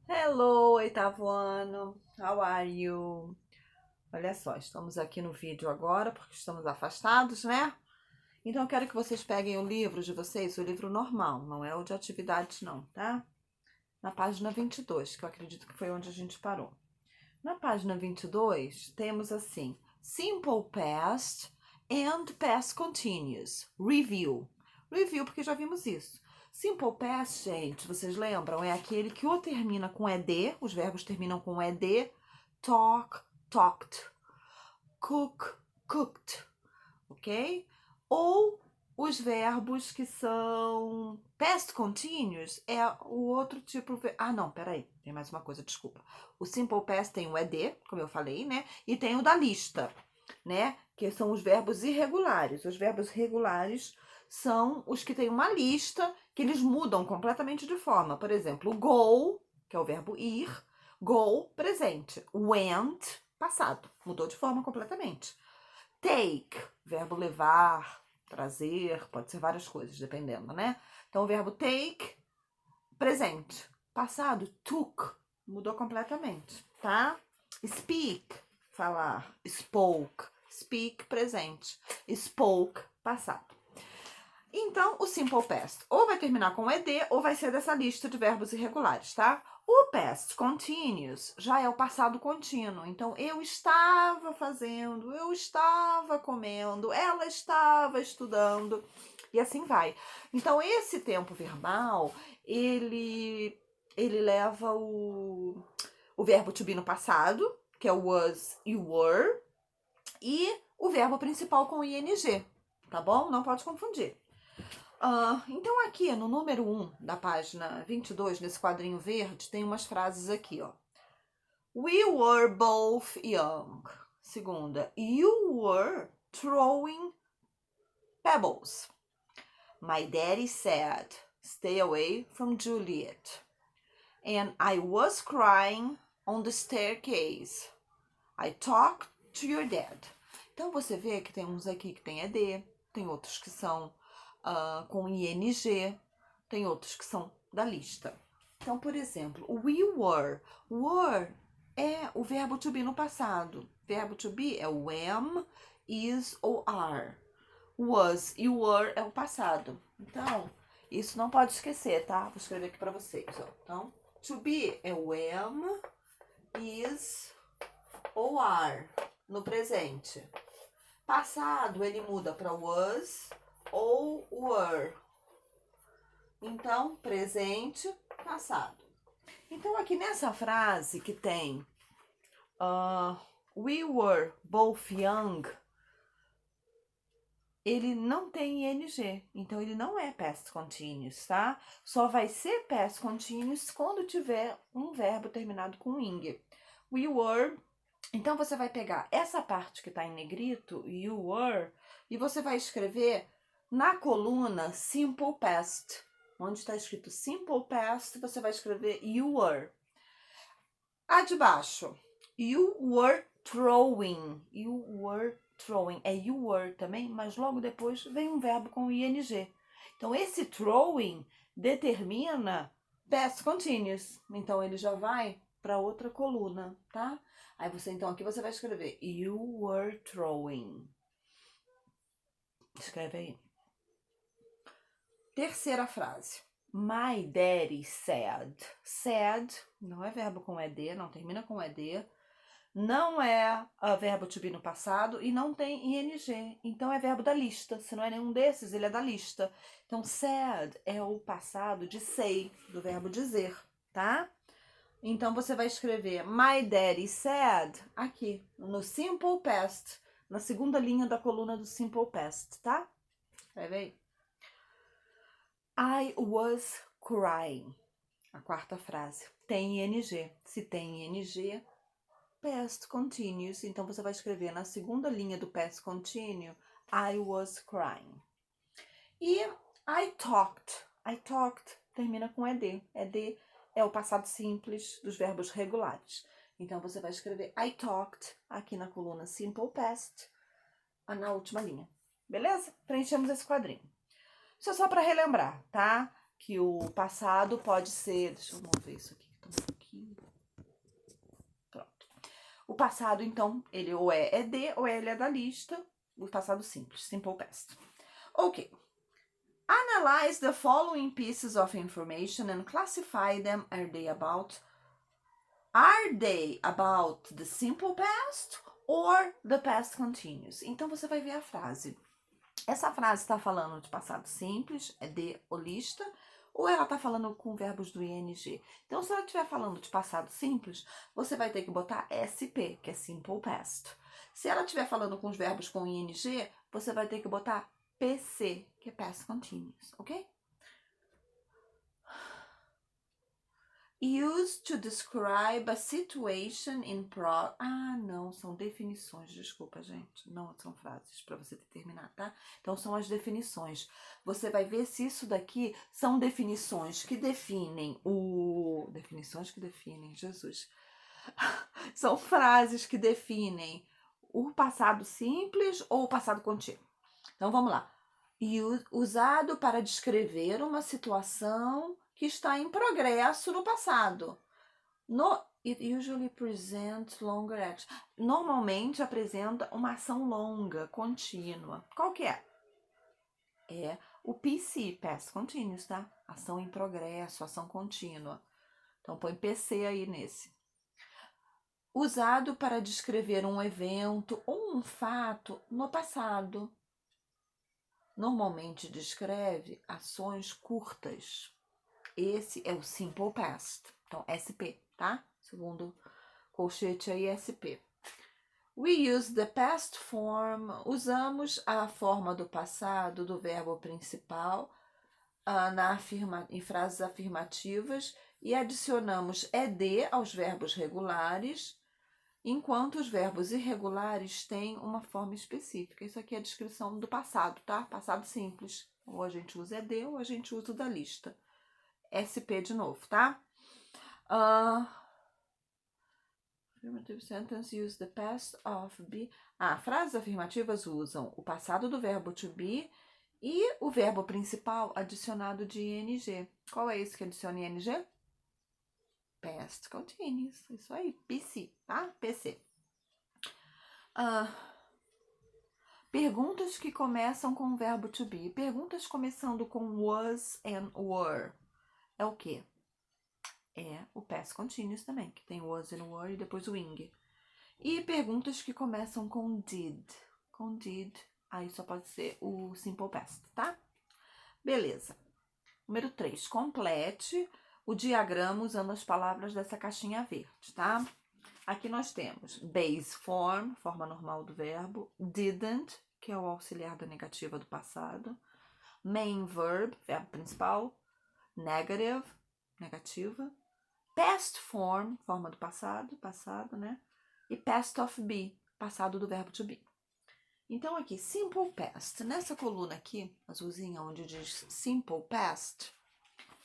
Hello, oitavo ano. How are you? Olha só, estamos aqui no vídeo agora porque estamos afastados, né? Então eu quero que vocês peguem o livro de vocês, o livro normal, não é o de atividades não, tá? Na página 22, que eu acredito que foi onde a gente parou. Na página 22, temos assim: Simple Past and Past Continuous. Review. Review, porque já vimos isso. Simple Past, gente, vocês lembram? É aquele que ou termina com ed, os verbos terminam com ed, talk, talked, cook, cooked, ok? Ou os verbos que são past continuous é o outro tipo. Ah, não, peraí, tem mais uma coisa, desculpa. O simple past tem o ed, como eu falei, né? E tem o da lista, né? Que são os verbos irregulares. Os verbos regulares são os que têm uma lista que eles mudam completamente de forma. Por exemplo, go, que é o verbo ir, go, presente. Went, passado. Mudou de forma completamente. Take, verbo levar, trazer, pode ser várias coisas, dependendo, né? Então, o verbo take, presente. Passado, took, mudou completamente, tá? Speak, falar. Spoke, speak, presente. Spoke, passado. Então, o simple past ou vai terminar com ed ou vai ser dessa lista de verbos irregulares, tá? O past continuous já é o passado contínuo. Então, eu estava fazendo, eu estava comendo, ela estava estudando e assim vai. Então, esse tempo verbal, ele leva o verbo to be no passado, que é o was e were, e o verbo principal com ing, tá bom? Não pode confundir. Então aqui no número 1 da página 22, nesse quadrinho verde, tem umas frases aqui, ó. We were both young. Segunda, you were throwing pebbles. My daddy said, stay away from Juliet. And I was crying on the staircase. I talked to your dad. Então você vê que tem uns aqui que tem ED, tem outros que são com ING, tem outros que são da lista. Então, por exemplo, we were. Were é o verbo to be no passado. Verbo to be é o am, is ou are. Was e were é o passado. Então, isso não pode esquecer, tá? Vou escrever aqui para vocês. Ó. Então, to be é o am, is ou are no presente. Passado ele muda para was ou were. Então, presente, passado. Então, aqui nessa frase que tem we were both young, ele não tem ing, então ele não é past continuous, tá? Só vai ser past continuous quando tiver um verbo terminado com ing. We were. Então, você vai pegar essa parte que está em negrito, you were, e você vai escrever na coluna simple past. Onde está escrito simple past, você vai escrever you were. A de baixo, you were throwing. You were throwing. É you were também, mas logo depois vem um verbo com ing. Então, esse throwing determina past continuous. Então, ele já vai para outra coluna, tá? Aí você, então, aqui você vai escrever you were throwing. Escreve aí. Terceira frase. My daddy said. Said não é verbo com ed, não termina com ed. Não é verbo to be no passado e não tem ing. Então é verbo da lista. Se não é nenhum desses, ele é da lista. Então, said é o passado de say, do verbo dizer, tá? Então, você vai escrever My daddy said aqui, no simple past, na segunda linha da coluna do simple past, tá? Escreve aí. I was crying. A quarta frase. Tem ing. Se tem ing, past continuous. Então, você vai escrever na segunda linha do past continuous, I was crying. E I talked. I talked termina com ed. Ed é o passado simples dos verbos regulares. Então, você vai escrever I talked aqui na coluna simple past, na última linha. Beleza? Preenchemos esse quadrinho. Isso é só para relembrar, tá? Que o passado pode ser... Deixa eu mover isso aqui que tá um pouquinho O passado, então, ele ou é ED ou ele é da lista. O passado simples, simple past. Ok. Analyze the following pieces of information and classify them. Are they about the simple past or the past continuous? Então, você vai ver a frase. Essa frase está falando de passado simples, é de ou lista, ou ela está falando com verbos do ing? Então, se ela estiver falando de passado simples, você vai ter que botar SP, que é simple past. Se ela estiver falando com os verbos com ing, você vai ter que botar PC, que é past continuous, ok? Use to describe a situation in Ah, não, são definições, desculpa, gente. Não são frases para você determinar, tá? Então, são as definições. Você vai ver se isso daqui são definições que definem o... Definições que definem, Jesus. São frases que definem o passado simples ou o passado contínuo. Então, vamos lá. Usado para descrever uma situação que está em progresso no passado. It usually presents longer action. Normalmente apresenta uma ação longa, contínua. Qual que é? É o PC, Past Continuous, tá? Ação em progresso, ação contínua. Então põe PC aí nesse. Usado para descrever um evento ou um fato no passado. Normalmente descreve ações curtas. Esse é o simple past. Então, SP, tá? Segundo colchete aí, SP. We use the past form. Usamos a forma do passado do verbo principal em frases afirmativas e adicionamos ED aos verbos regulares, enquanto os verbos irregulares têm uma forma específica. Isso aqui é a descrição do passado, tá? Passado simples. Ou a gente usa ED ou a gente usa o da lista. SP de novo, tá? Affirmative sentence use the past of be. Frases afirmativas usam o passado do verbo to be e o verbo principal adicionado de ing. Qual é esse que adiciona ing? Past continuous. Isso aí, PC, tá? PC. Perguntas que começam com o verbo to be. Perguntas começando com was and were. É o quê? É o past continuous também, que tem was and were e depois o ing. E perguntas que começam com did. Com did, aí só pode ser o simple past, tá? Beleza. Número 3. Complete o diagrama usando as palavras dessa caixinha verde, tá? Aqui nós temos base form, forma normal do verbo, didn't, que é o auxiliar da negativa do passado, main verb, verbo principal, negative, negativa, past form, forma do passado, passado, né? E past of be, passado do verbo to be. Então aqui, simple past. Nessa coluna aqui, azulzinha, onde diz simple past,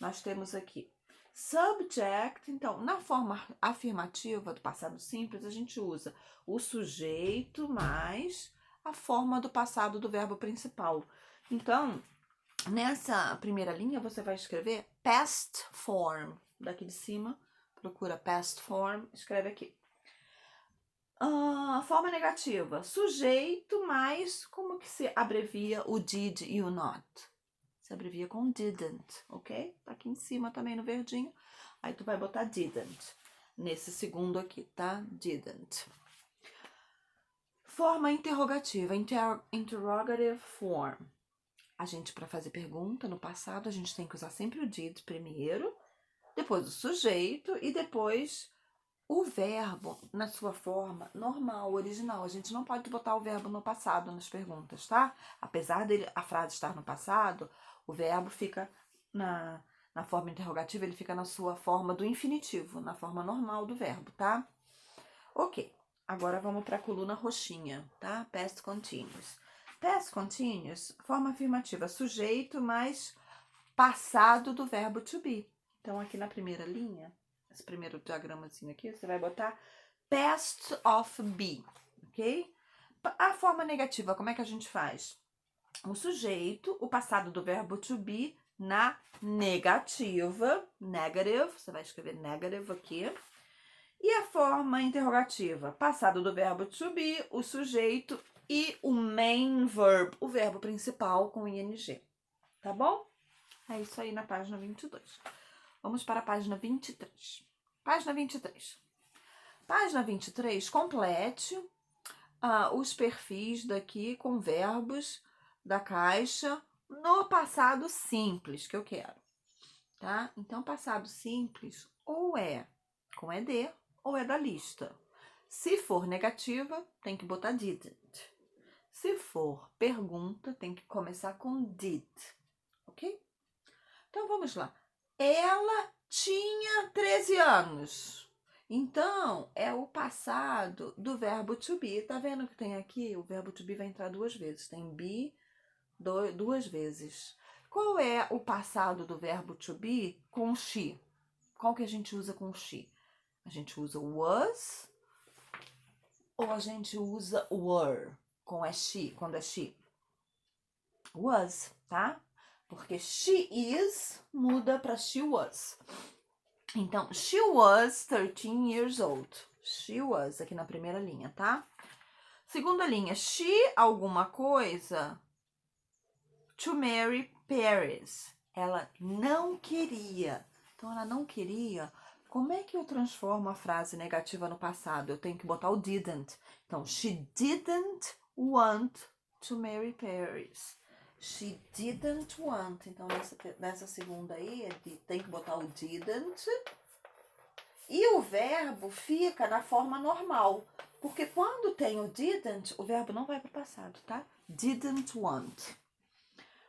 nós temos aqui subject. Então, na forma afirmativa do passado simples, a gente usa o sujeito mais a forma do passado do verbo principal. Então, nessa primeira linha, você vai escrever past form. Daqui de cima, procura past form, escreve aqui. Forma negativa, sujeito mais, como que se abrevia o did e o not? Se abrevia com didn't, ok? Tá aqui em cima também no verdinho. Aí tu vai botar didn't, nesse segundo aqui, tá? Didn't. Forma interrogativa, interrogative form. A gente, para fazer pergunta no passado, a gente tem que usar sempre o did primeiro, depois o sujeito e depois o verbo na sua forma normal, original. A gente não pode botar o verbo no passado nas perguntas, tá? Apesar a frase estar no passado, o verbo fica na forma interrogativa, ele fica na sua forma do infinitivo, na forma normal do verbo, tá? Ok, agora vamos para a coluna roxinha, tá? Past continuous. Past continuous, forma afirmativa, sujeito mais passado do verbo to be. Então, aqui na primeira linha, esse primeiro diagramazinho aqui, você vai botar past of be, ok? A forma negativa, como é que a gente faz? O sujeito, o passado do verbo to be na negativa, negative, você vai escrever negative aqui, E a forma interrogativa? Passado do verbo to be, o sujeito e o main verb, o verbo principal com ing. Tá bom? É isso aí na página 22. Vamos para a página 23. Página 23. Página 23, complete os perfis daqui com verbos da caixa no passado simples que eu quero, tá? Então, passado simples ou é com ed ou é da lista. Se for negativa, tem que botar didn't. Se for pergunta, tem que começar com did, ok? Então, vamos lá. Ela tinha 13 anos. Então, é o passado do verbo to be. Tá vendo que tem aqui? O verbo to be vai entrar duas vezes. Tem be duas vezes. Qual é o passado do verbo to be com she? Qual que a gente usa com she? A gente usa was ou a gente usa were com she, quando é she? Was, tá? Porque she is muda para she was. Então, she was 13 years old. She was, aqui na primeira linha, tá? Segunda linha, she alguma coisa to marry Paris. Ela não queria. Então, ela não queria. Como é que eu transformo a frase negativa no passado? Eu tenho que botar o didn't. Então, she didn't want to marry Paris. She didn't want. Então, nessa segunda aí, tem que botar o didn't. E o verbo fica na forma normal. Porque quando tem o didn't, o verbo não vai para o passado, tá? Didn't want.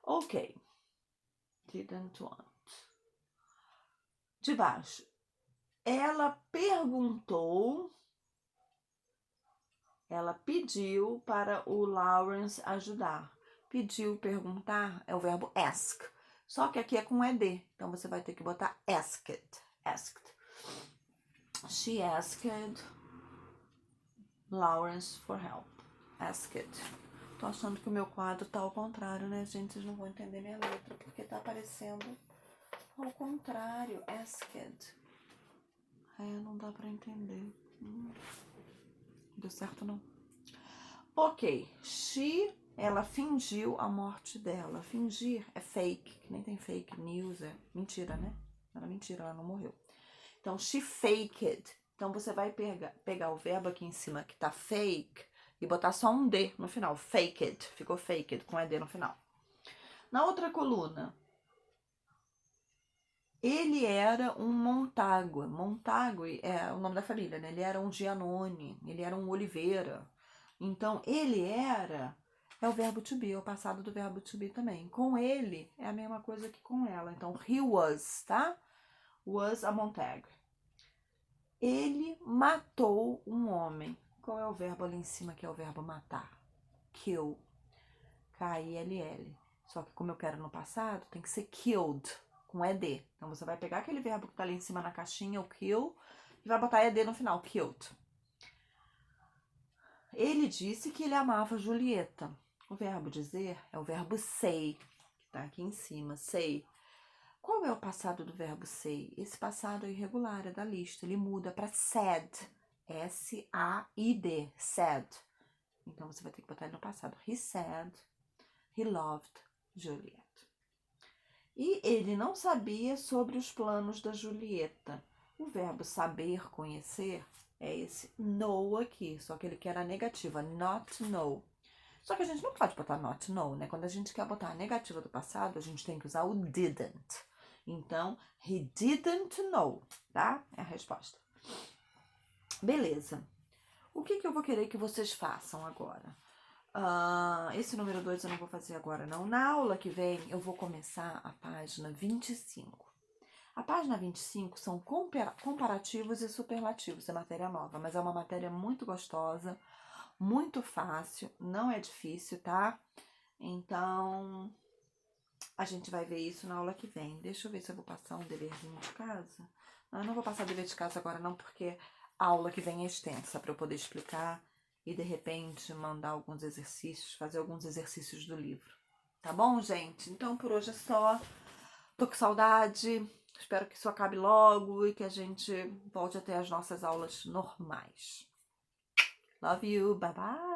Ok. Didn't want. De baixo. Ela perguntou. Ela pediu para o Lawrence ajudar. Pediu, perguntar, é o verbo ask. Só que aqui é com ed. Então, você vai ter que botar asked. Asked. She asked Lawrence for help. Asked. Tô achando que o meu quadro tá ao contrário, né, gente? Vocês não vão entender minha letra, porque tá aparecendo ao contrário. Asked. Não dá pra entender. Deu certo, não? Ok. Ela fingiu a morte dela. Fingir é fake, que nem tem fake news, é mentira, né? Era mentira, ela não morreu. Então, she faked. Então, você vai pegar o verbo aqui em cima, que tá fake, e botar só um D no final. Faked. Ficou faked, com ED no final. Na outra coluna, ele era um Montague. Montague é o nome da família, né? Ele era um Giannone, ele era um Oliveira. Então, ele era... É o verbo to be, é o passado do verbo to be também. Com ele, é a mesma coisa que com ela. Então, he was, tá? Was a Montague. Ele matou um homem. Qual é o verbo ali em cima que é o verbo matar? Kill. K-I-L-L. Só que como eu quero no passado, tem que ser killed, com ED. Então, você vai pegar aquele verbo que tá ali em cima na caixinha, o kill, e vai botar ED no final, killed. Ele disse que ele amava Julieta. O verbo dizer é o verbo say, que tá aqui em cima, say. Qual é o passado do verbo say? Esse passado é irregular, é da lista. Ele muda para said. S-A-I-D. Said. Então, você vai ter que botar ele no passado. He said he loved Juliet. E ele não sabia sobre os planos da Julieta. O verbo saber, conhecer, é esse know aqui. Só que ele quer a negativa, not know. Só que a gente não pode botar not know, né? Quando a gente quer botar a negativa do passado, a gente tem que usar o didn't. Então, he didn't know, tá? É a resposta. Beleza. O que eu vou querer que vocês façam agora? Esse número 2 eu não vou fazer agora, não. Na aula que vem, eu vou começar a página 25. A página 25 são comparativos e superlativos, é matéria nova, mas é uma matéria muito gostosa, muito fácil, não é difícil, tá? Então, a gente vai ver isso na aula que vem. Deixa eu ver se eu vou passar um deverzinho de casa. Não, eu não vou passar dever de casa agora não, porque a aula que vem é extensa para eu poder explicar e, de repente, mandar alguns exercícios, fazer alguns exercícios do livro. Tá bom, gente? Então, por hoje é só. Tô com saudade. Espero que isso acabe logo e que a gente volte a ter as nossas aulas normais. Love you, bye bye!